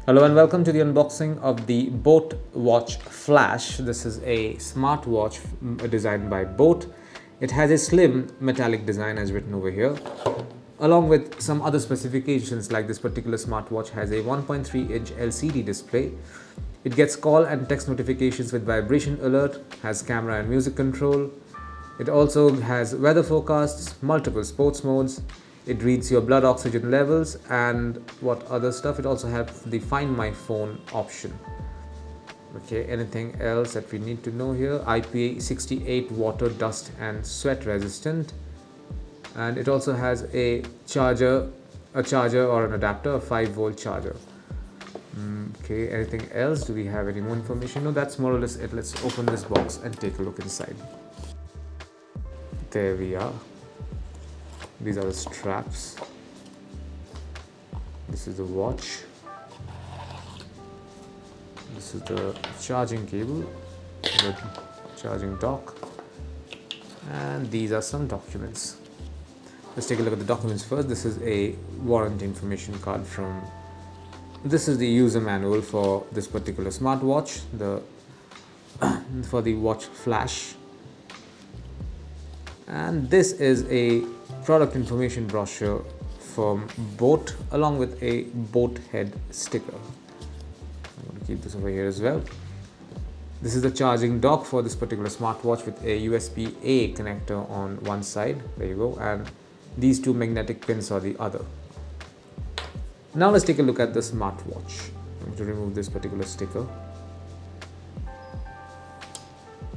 Hello and welcome to the unboxing of the boAt Watch Flash. This is a smartwatch designed by boAt. It has a slim metallic design as written over here, along with some other specifications like this particular smartwatch has a 1.3-inch LCD display. It gets call and text notifications with vibration alert, has camera and music control. It also has weather forecasts, multiple sports modes. It reads your blood oxygen levels and what other stuff. It also has the Find My Phone option. Okay, anything else that we need to know here? IPA68 water, dust and sweat resistant. And it also has a charger or an adapter, a 5-volt charger. Okay, anything else? Do we have any more information? No, that's more or less it. Let's open this box and take a look inside. There we are. These are the straps. This is the watch. This is the charging cable, the charging dock, and these are some documents. Let's take a look at the documents first. This is a warranty information card from. This is the user manual for this particular smartwatch, for the watch Flash. And this is a product information brochure from boAt along with a boAt head sticker. I'm going to keep this over here as well. This is the charging dock for this particular smartwatch with a USB-A connector on one side. There you go. And these two magnetic pins are the other. Now let's take a look at the smartwatch. I'm going to remove this particular sticker.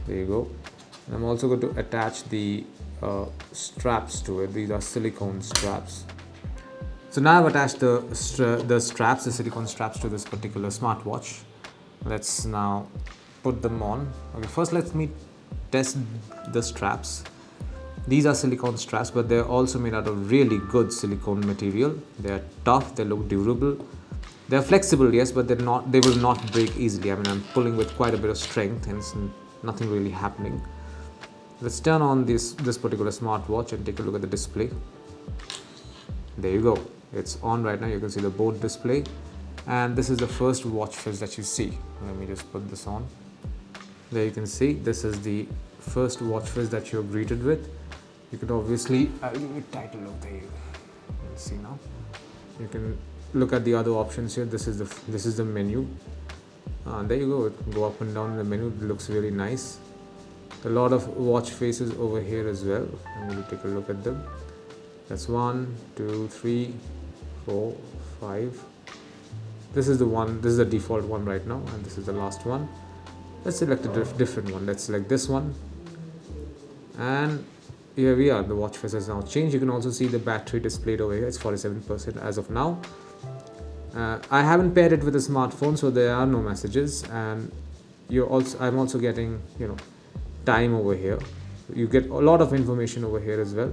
There you go. And I'm also going to attach the straps to it. These are silicone straps. So now I've attached the silicone straps to this particular smartwatch. Let's now put them on. Okay, first let me test the straps. These are silicone straps, but they're also made out of really good silicone material. They're tough, they look durable. They're flexible, yes, but they will not break easily. I mean, I'm pulling with quite a bit of strength, hence nothing really happening. Let's turn on this particular smartwatch and take a look at the display. There you go. It's on right now. You can see the boAt display. And this is the first watch face that you see. Let me just put this on. There you can see this is the first watch face that you're greeted with. You can obviously, I'll give you a title look. There you can see now. You can look at the other options here. This is the menu. There you go. It can go up and down in the menu. It looks really nice. A lot of watch faces over here as well. I'm going to take a look at them. That's 1, 2, 3, 4, 5. This is the one. This is the default one right now, and this is the last one. Let's select a different one. Let's select this one. And here we are. The watch face has now changed. You can also see the battery displayed over here. It's 47% as of now. I haven't paired it with a smartphone, so there are no messages. And I'm also getting, time over here. You get a lot of information over here as well.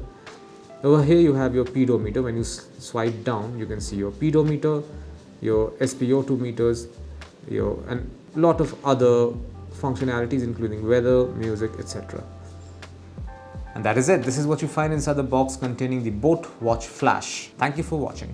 Over here you have your pedometer. When you swipe down, you can see your pedometer, your SpO2 meters, and a lot of other functionalities including weather, music, etc. And that is it. This is what you find inside the box containing the boAt Watch Flash. Thank you for watching.